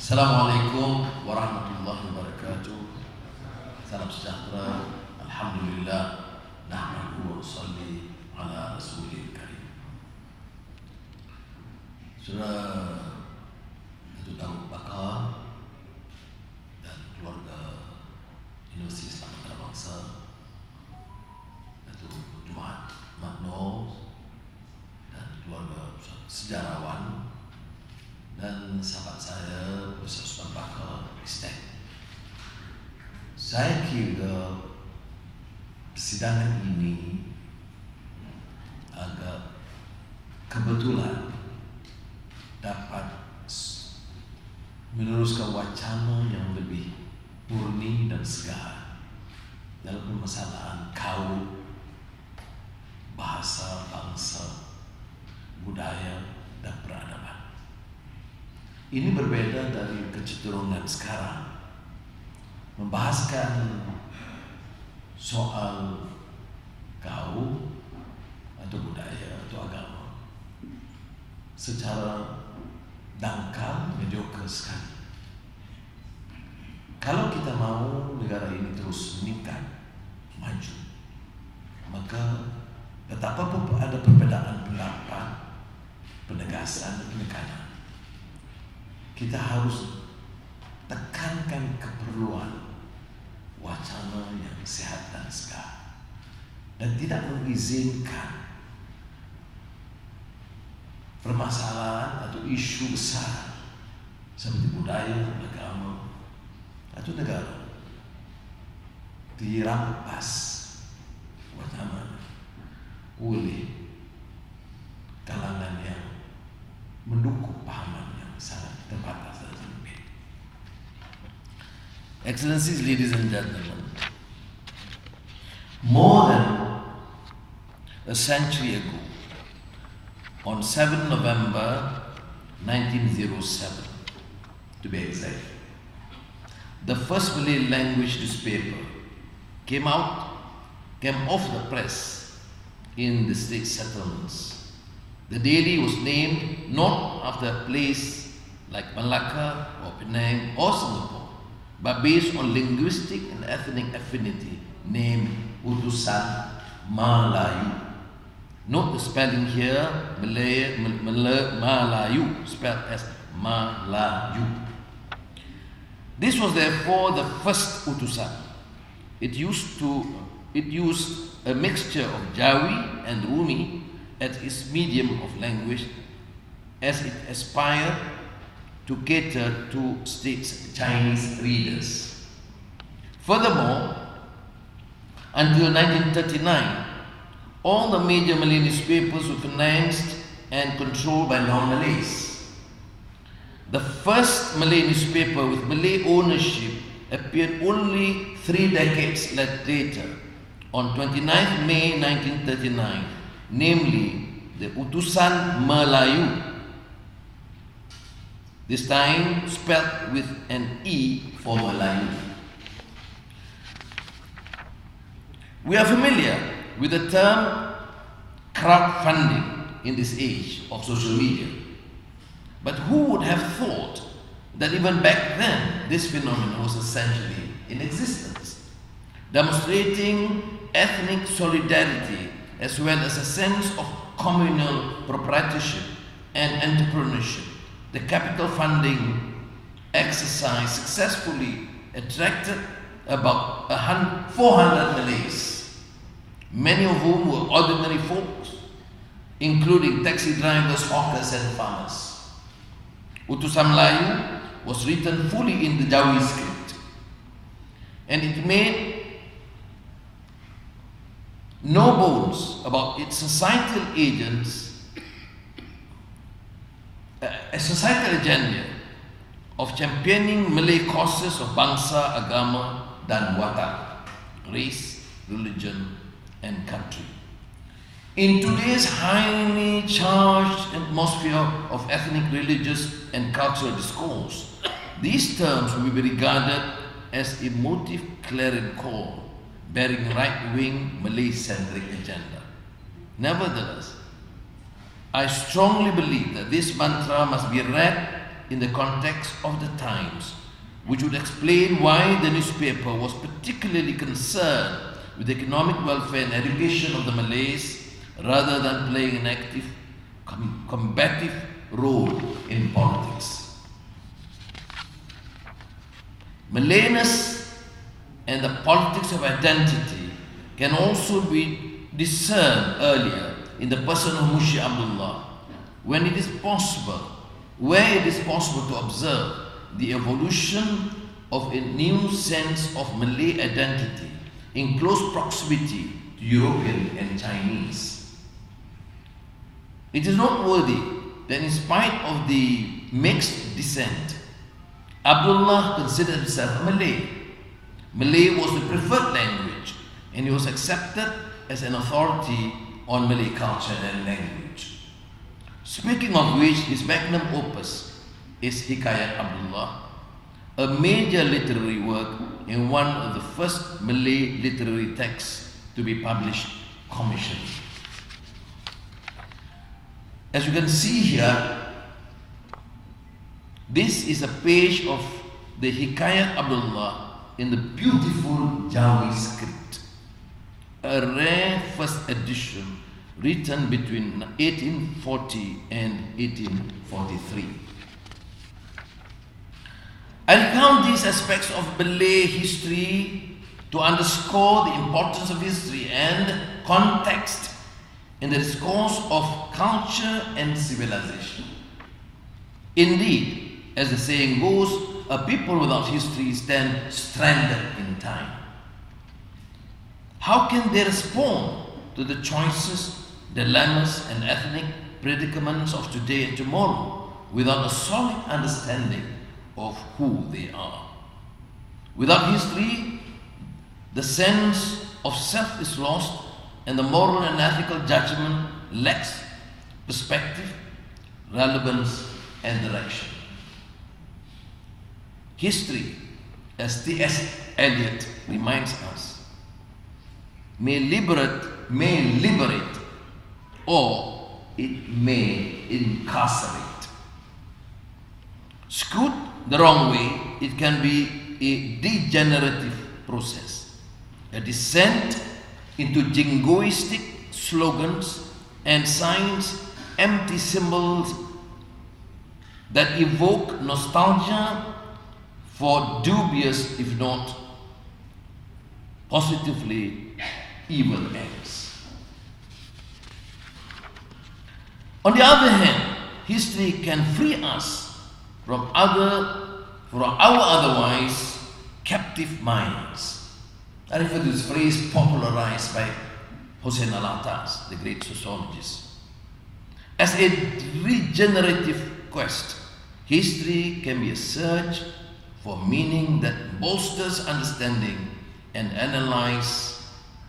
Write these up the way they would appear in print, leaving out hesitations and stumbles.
Assalamualaikum warahmatullahi wabarakatuh. Salam sejahtera. Alhamdulillah. Nahmadu wa nusalli ala rasulil karim. Saudara Datuk Bakar dan keluarga Universiti Islam Antarabangsa, Datuk Jumaat Magno dan keluarga sejarawan, dan sahabat saya Ustaz Bakar Presiden. Saya kira persidangan ini agak kebetulan dapat meneruskan wacana yang lebih murni dan segar dalam permasalahan kaum, bahasa, bangsa, budaya, dan peradaban. Ini berbeda dari kecenderungan sekarang membahaskan soal kaum atau budaya atau agama secara dangkal, mediocre sekali. Kalau kita mau negara ini terus meningkat, maju, maka betapapun ada perbedaan pendapat, penegasan dan penekanan, kita harus tekankan keperluan wacana yang sehat dan segar, dan tidak mengizinkan permasalahan atau isu besar seperti budaya, agama, atau negara dirampas wacana oleh kalangan yang mendukung pahaman yang sangat terbatas dan sempit. Excellencies, ladies and gentlemen, more than a century ago, on 7 November 1907, to be exact, the first Malay language newspaper came off the press in the state settlements. The daily was named not after a place like Malacca or Penang or Singapore, but based on linguistic and ethnic affinity, named Utusan Malayu. Note the spelling here, Malayu, spelled as Malayu. This was therefore the first utusan. It used a mixture of Jawi and Rumi as its medium of language, as it aspired to cater to state's Chinese readers. Furthermore, until 1939, all the major Malay newspapers were financed and controlled by non-Malays. The first Malay newspaper with Malay ownership appeared only 3 decades later, on 29th May 1939, namely the Utusan Melayu, this time spelled with an E for Melayu. We are familiar with the term crowdfunding in this age of social media, but who would have thought that even back then this phenomenon was essentially in existence, demonstrating ethnic solidarity as well as a sense of communal proprietorship and entrepreneurship. The capital funding exercise successfully attracted about 400 Malays, many of whom were ordinary folks, including taxi drivers, hawkers and farmers. Utusan Melayu was written fully in the Jawi script, and it made no bones about its societal agents, a societal agenda of championing Malay causes of bangsa, agama, dan watak, race, religion, and country. In today's highly charged atmosphere of ethnic, religious, and cultural discourse, these terms will be regarded as a motive clarion call bearing right-wing Malay-centric agenda. Nevertheless, I strongly believe that this mantra must be read in the context of the times, which would explain why the newspaper was particularly concerned with the economic welfare and education of the Malays rather than playing an active combative role in politics. Malayness and the politics of identity can also be discerned earlier in the person of Mushi Abdullah, where it is possible to observe the evolution of a new sense of Malay identity in close proximity to European and Chinese. It is noteworthy that in spite of the mixed descent, Abdullah considered himself a Malay. Malay was the preferred language, and he was accepted as an authority on Malay culture and language. Speaking of which, his magnum opus is Hikayat Abdullah, a major literary work and one of the first Malay literary texts to be published commissioned. As you can see here, this is a page of the Hikayat Abdullah in the beautiful Jawi script, a rare first edition written between 1840 and 1843. I recount these aspects of Malay history to underscore the importance of history and context in the discourse of culture and civilization. Indeed, as the saying goes, a people without history stand stranded in time. How can they respond to the choices, dilemmas, and ethnic predicaments of today and tomorrow without a solid understanding of who they are? Without history, the sense of self is lost and the moral and ethical judgment lacks perspective, relevance, and direction. History, as T.S. Eliot reminds us, may liberate or it may incarcerate. Skewed the wrong way, it can be a degenerative process, a descent into jingoistic slogans and signs, empty symbols that evoke nostalgia for dubious, if not positively evil ends. On the other hand, history can free us from our otherwise captive minds. I refer to this phrase popularized by Hussein Alatas, the great sociologist. As a regenerative quest, history can be a search for meaning that bolsters understanding and analysis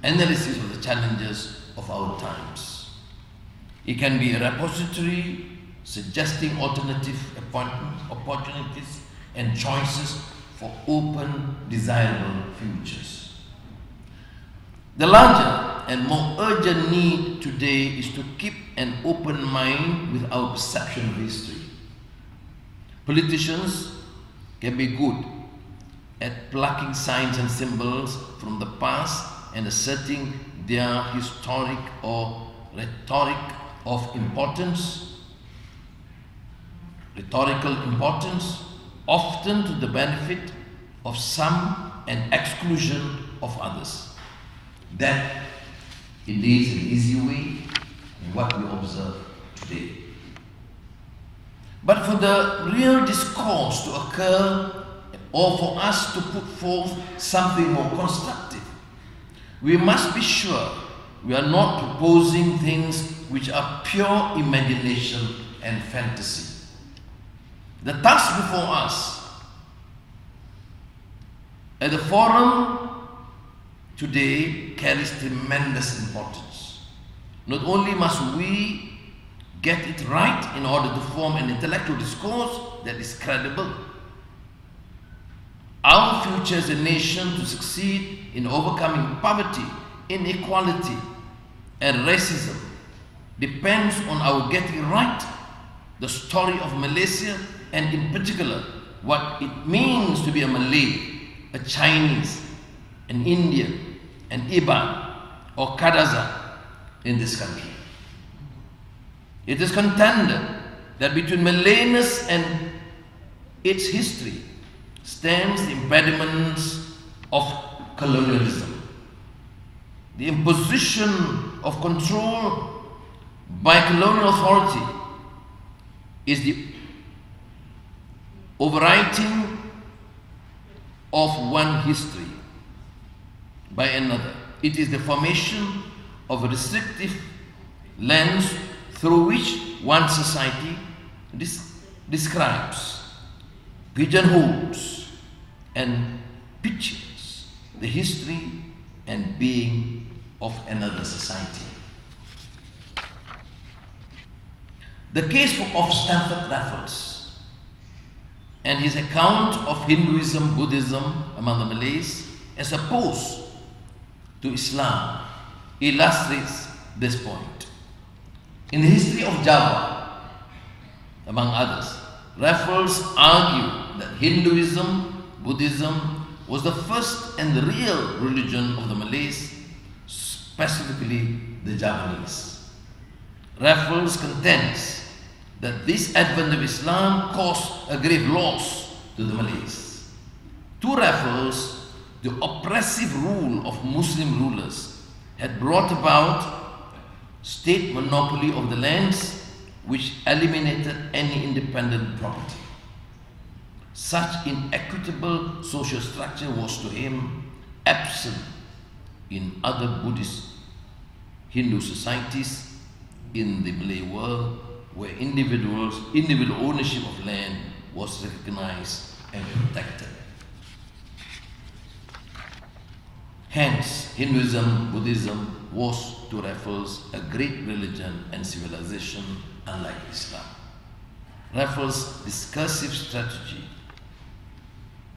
of the challenges of our times. It can be a repository suggesting alternative opportunities and choices for open, desirable futures. The larger and more urgent need today is to keep an open mind with our perception of history. Politicians can be good at plucking signs and symbols from the past and asserting their historic or rhetorical importance, often to the benefit of some and exclusion of others. That indeed is an easy way in what we observe today. But for the real discourse to occur, or for us to put forth something more constructive, we must be sure we are not proposing things which are pure imagination and fantasy. The task before us at the forum today carries tremendous importance. Not only must we get it right in order to form an intellectual discourse that is credible. Our future as a nation to succeed in overcoming poverty, inequality, and racism depends on our getting right the story of Malaysia and in particular what it means to be a Malay, a Chinese, an Indian, an Iban or Kadazan in this country. It is contended that between Malayness and its history stands the impediments of colonialism. The imposition of control by colonial authority is the overwriting of one history by another. It is the formation of a restrictive lens through which one society describes, pigeonholes, and pictures the history and being of another society. The case of Stamford Raffles and his account of Hinduism, Buddhism among the Malays as opposed to Islam illustrates this point. In the history of Java, among others, Raffles argued that Hinduism, Buddhism was the first and the real religion of the Malays, specifically the Javanese. Raffles contends that this advent of Islam caused a grave loss to the Malays. To Raffles, the oppressive rule of Muslim rulers had brought about state monopoly of the lands, which eliminated any independent property. Such inequitable social structure was to him absent in other Buddhist Hindu societies in the Malay world, where individual ownership of land was recognized and protected. Hence, Hinduism, Buddhism was to Raffles a great religion and civilization unlike Islam. Raffles' discursive strategy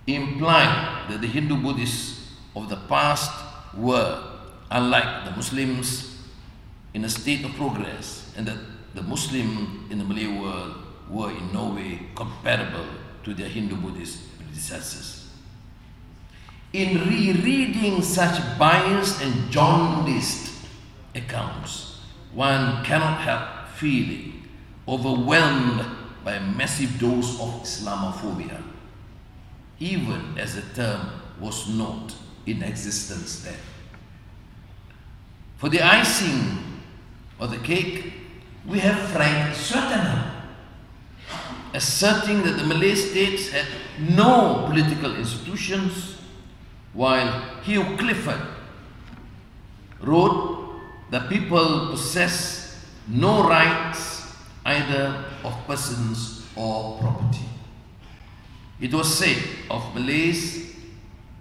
implied that the Hindu Buddhists of the past were, unlike the Muslims, in a state of progress, and that the Muslims in the Malay world were in no way comparable to their Hindu Buddhist predecessors. In rereading such biased and jaundiced accounts, one cannot help feeling overwhelmed by a massive dose of Islamophobia, even as the term was not in existence then. For the icing of the cake, we have Frank Swettenham asserting that the Malay states had no political institutions, while Hugh Clifford wrote that people possess no rights either of persons or property. It was said of Malays,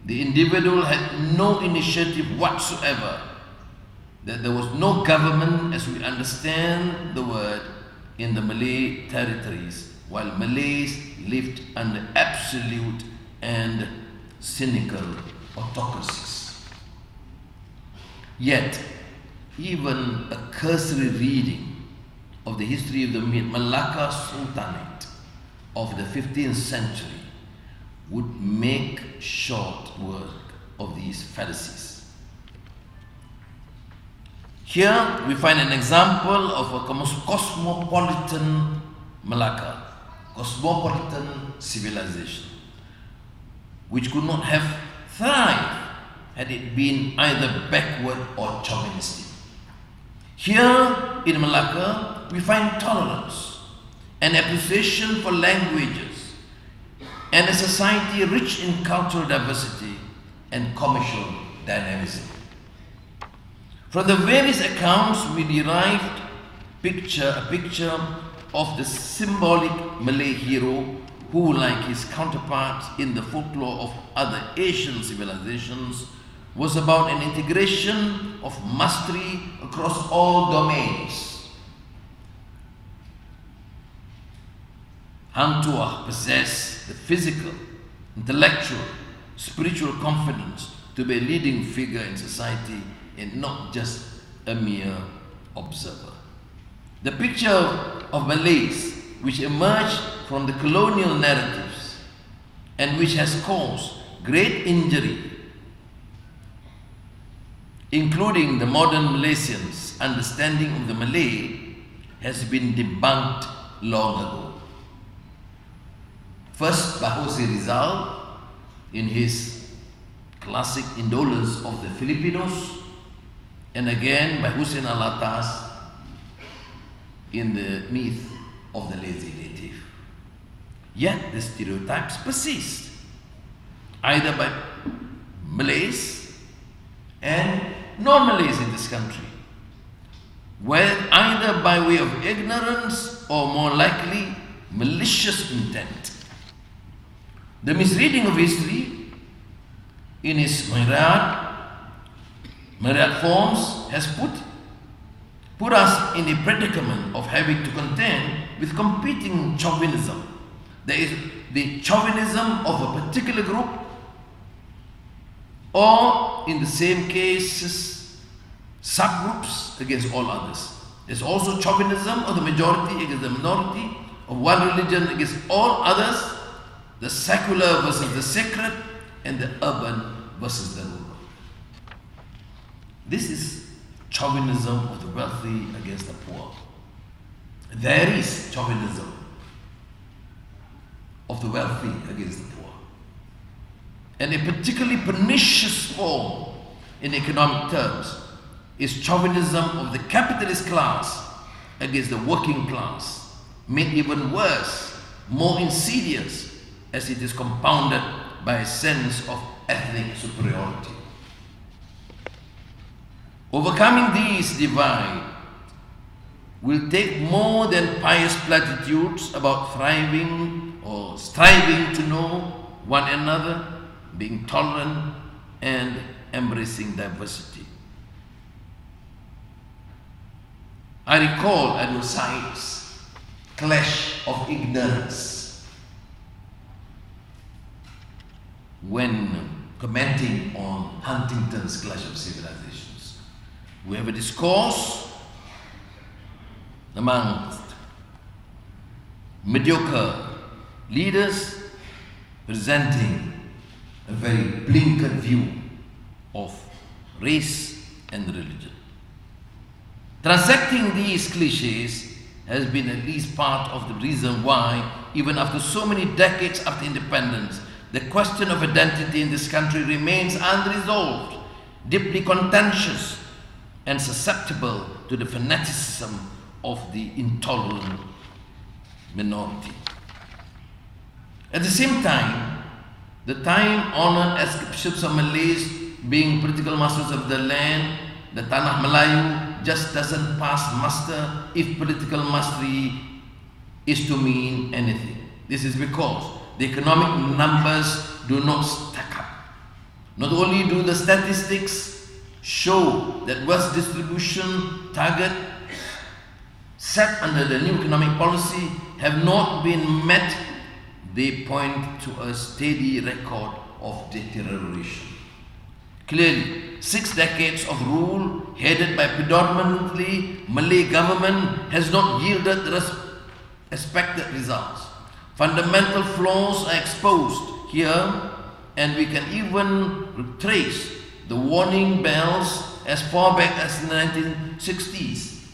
the individual had no initiative whatsoever, that there was no government as we understand the word in the Malay territories, while Malays lived under absolute and cynical autocracies. Yet, even a cursory reading of the history of the Malacca Sultanate of the 15th century would make short work of these fallacies. Here we find an example of a cosmopolitan Malacca, cosmopolitan civilization, which could not have thrived had it been either backward or chauvinistic. Here in Malacca, we find tolerance and appreciation for languages and a society rich in cultural diversity and commercial dynamism. From the various accounts, we derived a picture of the symbolic Malay hero who, like his counterparts in the folklore of other Asian civilizations, was about an integration of mastery across all domains. Hang Tuah possessed the physical, intellectual, spiritual confidence to be a leading figure in society and not just a mere observer. The picture of Malays which emerged from the colonial narratives and which has caused great injury, including the modern Malaysians' understanding of the Malay, has been debunked long ago. First by Jose Rizal in his classic Indolence of the Filipinos, and again by Hussein Alatas in the myth of the lazy native. Yet the stereotypes persist, either by Malays and non-Malays in this country, either by way of ignorance or more likely malicious intent. The misreading of history in its myriad forms has put us in a predicament of having to contend with competing chauvinism. There is the chauvinism of a particular group, or in the same cases, subgroups against all others. There's also chauvinism of the majority against the minority, of one religion against all others, the secular versus the sacred, and the urban versus the rural. This is chauvinism of the wealthy against the poor. There is chauvinism of the wealthy against the poor. And a particularly pernicious form in economic terms is chauvinism of the capitalist class against the working class, made even worse, more insidious, as it is compounded by a sense of ethnic superiority. Overcoming these divides will take more than pious platitudes about thriving or striving to know one another, being tolerant and embracing diversity. I recall Anwar Said's clash of ignorance when commenting on Huntington's Clash of Civilizations. We have a discourse amongst mediocre leaders presenting a very blinkered view of race and religion. Transacting these cliches has been at least part of the reason why, even after so many decades after independence, the question of identity in this country remains unresolved, deeply contentious, and susceptible to the fanaticism of the intolerant minority. At the same time, the time-honored escapeships of Malays being political masters of the land, the Tanah Melayu, just doesn't pass muster if political mastery is to mean anything. This is because the economic numbers do not stack up. Not only do the statistics show that wealth distribution target set under the new economic policy have not been met, they point to a steady record of deterioration. Clearly, 6 decades of rule headed by predominantly Malay government has not yielded the expected results. Fundamental flaws are exposed here, and we can even retrace the warning bells as far back as the 1960s,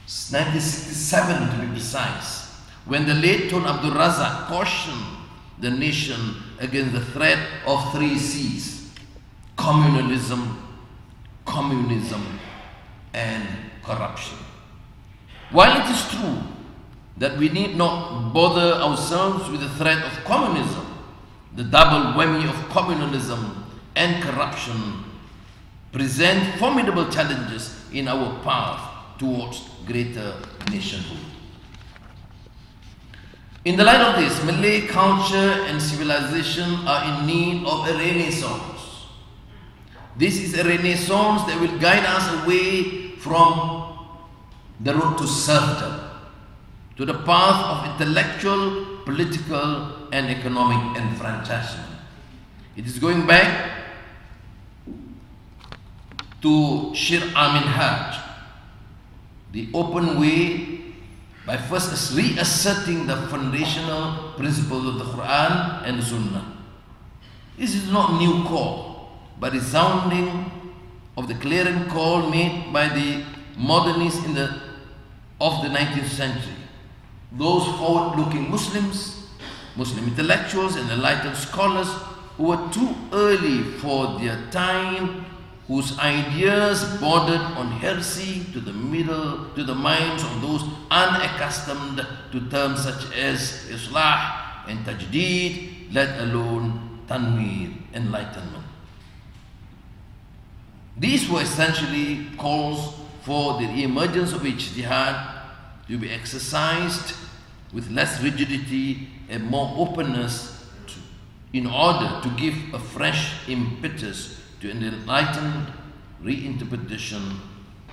1967 to be precise, when the late Tun Abdul Razak cautioned the nation against the threat of 3 C's: communalism, and corruption. While it is true that we need not bother ourselves with the threat of communism, the double whammy of communalism and corruption present formidable challenges in our path towards greater nationhood. In the light of this, Malay culture and civilization are in need of a renaissance. This is a renaissance that will guide us away from the road to serfdom, to the path of intellectual, political, and economic enfranchisement. It is going back to Shir Amin Haj, the open way by first reasserting the foundational principles of the Quran and the Sunnah. This is not new call, but resounding of the clarion call made by the modernists of the 19th century. Those forward-looking Muslims, Muslim intellectuals and enlightened scholars who were too early for their time, whose ideas bordered on heresy to the minds of those unaccustomed to terms such as Islah and Tajdeed, let alone Tanweer, enlightenment. These were essentially calls for the emergence of ijtihad to be exercised with less rigidity and more openness in order to give a fresh impetus to an enlightened reinterpretation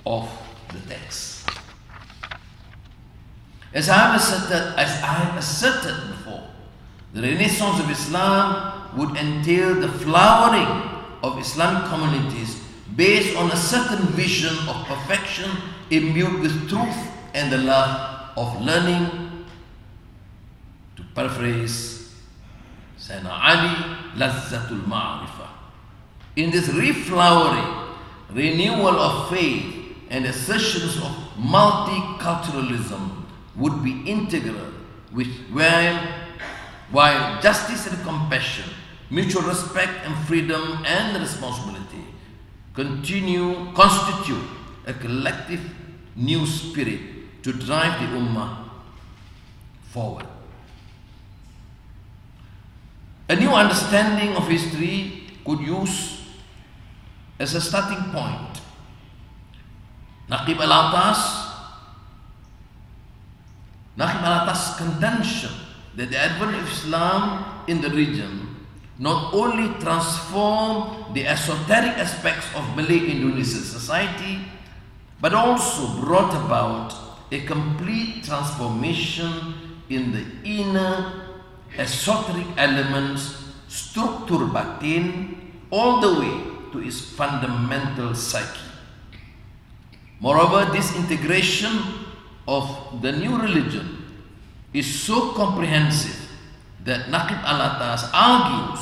of the text. As I have asserted before, the renaissance of Islam would entail the flowering of Islamic communities based on a certain vision of perfection imbued with truth and the love of learning. To paraphrase Sayyidina Ali, Lazzatul Ma'rifah. In this reflowering, renewal of faith and assertions of multiculturalism would be integral, while justice and compassion, mutual respect and freedom and responsibility constitute a collective new spirit to drive the Ummah forward. A new understanding of history could use as a starting point Naqib al-Atas contention that the advent of Islam in the region not only transformed the esoteric aspects of Malay Indonesian society, but also brought about a complete transformation in the inner esoteric elements, struktur batin, all the way to its fundamental psyche. Moreover, this integration of the new religion is so comprehensive that Naqib al-Atas argues,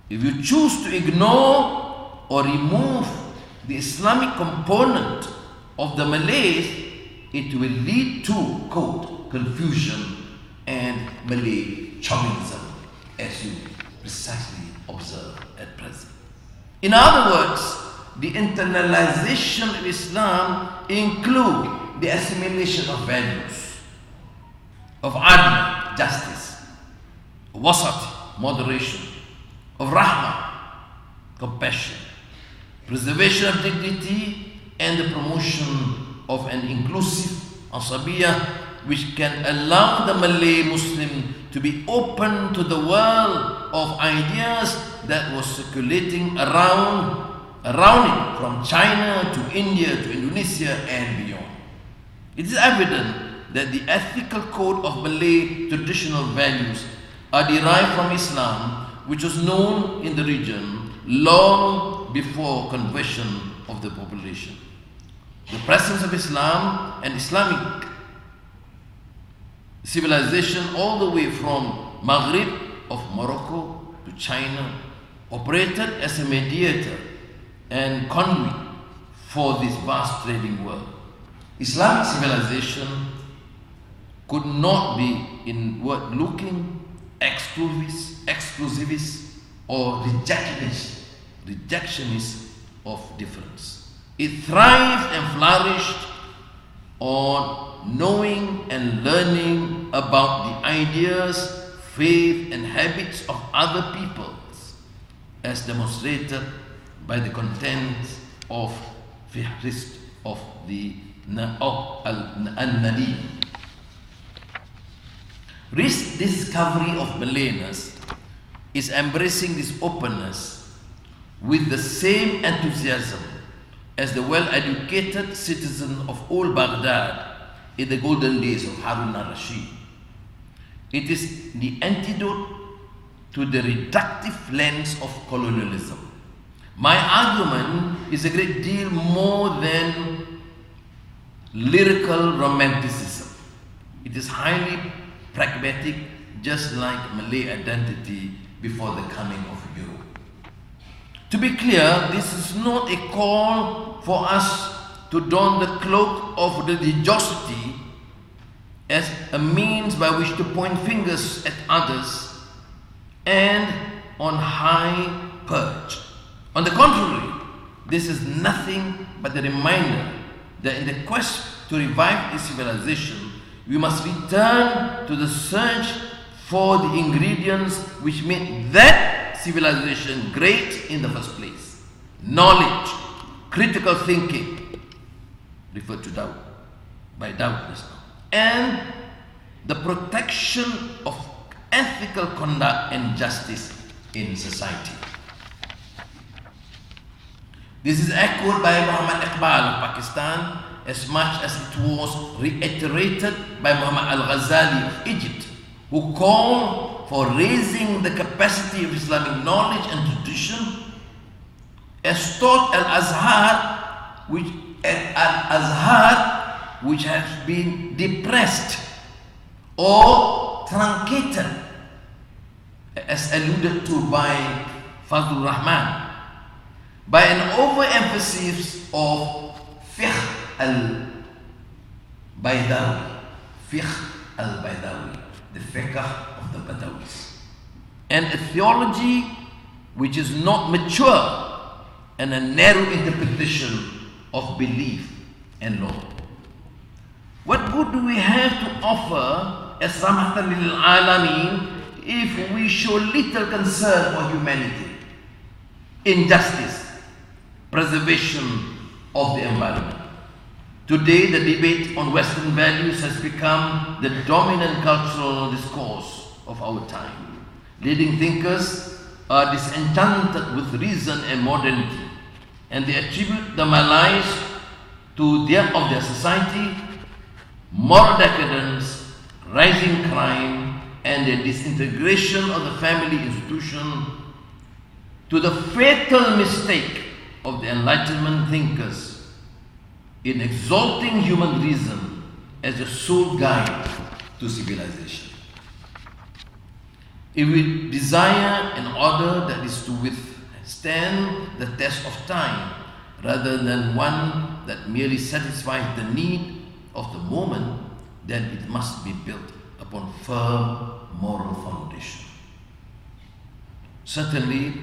if you choose to ignore or remove the Islamic component of the Malays, it will lead to, quote, confusion and Malay chauvinism, as you precisely observe at present. In other words, the internalization of Islam includes the assimilation of values, of adl, justice, of wasat, moderation, of rahmah, compassion, preservation of dignity, and the promotion of an inclusive asabiyah which can allow the Malay Muslim to be open to the world of ideas that was circulating around it, from China to India to Indonesia and beyond. It is evident that the ethical code of Malay traditional values are derived from Islam, which was known in the region long before conversion of the population. The presence of Islam and Islamic civilization all the way from Maghrib of Morocco to China operated as a mediator and conduit for this vast trading world. Islamic civilization could not be inward-looking, exclusivist or rejectionist of difference. It thrived and flourished on knowing and learning about the ideas, faith and habits of other peoples, as demonstrated by the contents of Fihrist of the Al-Nadi. Rediscovery of Malayness is embracing this openness with the same enthusiasm as the well-educated citizen of old Baghdad in the golden days of Harun al-Rashid. It is the antidote to the reductive lens of colonialism. My argument is a great deal more than lyrical romanticism. It is highly pragmatic, just like Malay identity before the coming of Europe. To be clear, this is not a call for us to don the cloak of religiosity as a means by which to point fingers at others and on high perch. On the contrary, this is nothing but a reminder that in the quest to revive a civilization, we must return to the search for the ingredients which made that civilization great in the first place. Knowledge, critical thinking, referred to doubt, by doubt just now, and the protection of ethical conduct and justice in society. This is echoed by Muhammad Iqbal of Pakistan as much as it was reiterated by Muhammad al-Ghazali of Egypt, who called for raising the capacity of Islamic knowledge and tradition as taught Al-Azhar, which has been depressed or truncated, as alluded to by Fazlur Rahman, by an overemphasis of fiqh al-Baydawi, the fiqh of the Badawis, and a theology which is not mature and a narrow interpretation of belief and law. What good do we have to offer as Rahmatan lil Alameen if we show little concern for humanity, injustice, preservation of the environment? Today, the debate on Western values has become the dominant cultural discourse of our time. Leading thinkers are disenchanted with reason and modernity, and they attribute the malaise of their society, moral decadence, rising crime, and the disintegration of the family institution to the fatal mistake of the Enlightenment thinkers in exalting human reason as the sole guide to civilization. If we desire an order that is to withstand the test of time rather than one that merely satisfies the need of the moment, then it must be built upon firm moral foundation. Certainly,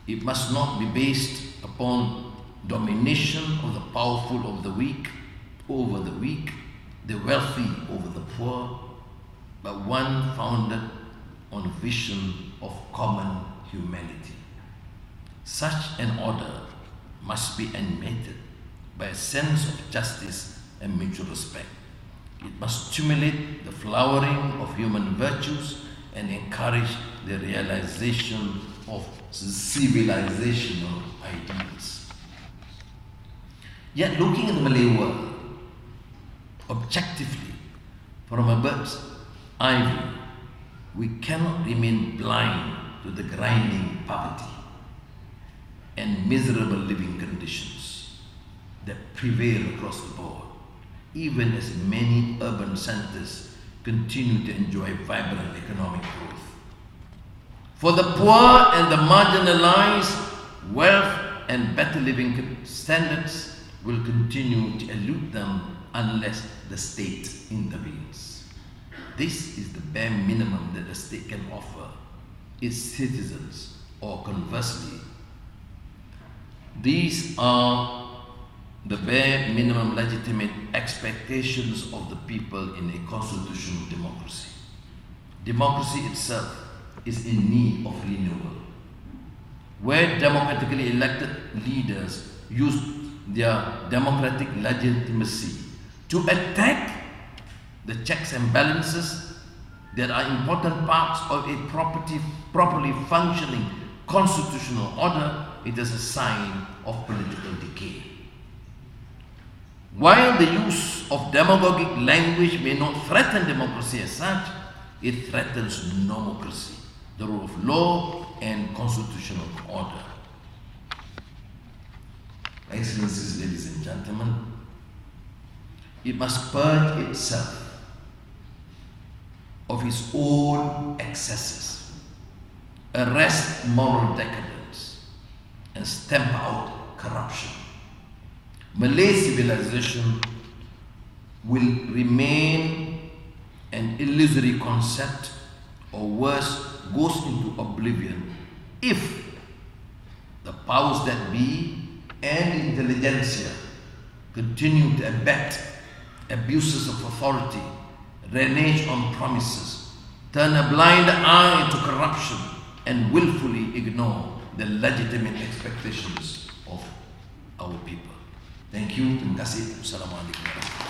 it must not be based upon domination of the powerful over the weak, the wealthy over the poor, but one founded on a vision of common humanity. Such an order must be animated by a sense of justice and mutual respect. It must stimulate the flowering of human virtues and encourage the realization of civilizational ideals. Yet, looking at the Malay world objectively from a bird's eye view, we cannot remain blind to the grinding poverty and miserable living conditions that prevail across the board, even as many urban centers continue to enjoy vibrant economic growth. For the poor and the marginalized, wealth and better living standards will continue to elude them unless the state intervenes. This is the bare minimum that the state can offer its citizens, or conversely, these are the bare minimum legitimate expectations of the people in a constitutional democracy. Democracy itself is in need of renewal. Where democratically elected leaders use their democratic legitimacy to attack the checks and balances that are important parts of a properly functioning constitutional order, it is a sign of political decay. While the use of demagogic language may not threaten democracy as such, it threatens normocracy, the rule of law and constitutional order. Excellencies, ladies and gentlemen, it must purge itself of its own excesses, arrest moral decadence, and stamp out corruption, Malay civilization will remain an illusory concept, or worse, goes into oblivion if the powers that be and intelligentsia continue to abet abuses of authority, renege on promises, turn a blind eye to corruption, and willfully ignore the legitimate expectations of our people. Thank you. Terima kasih. Assalamualaikum.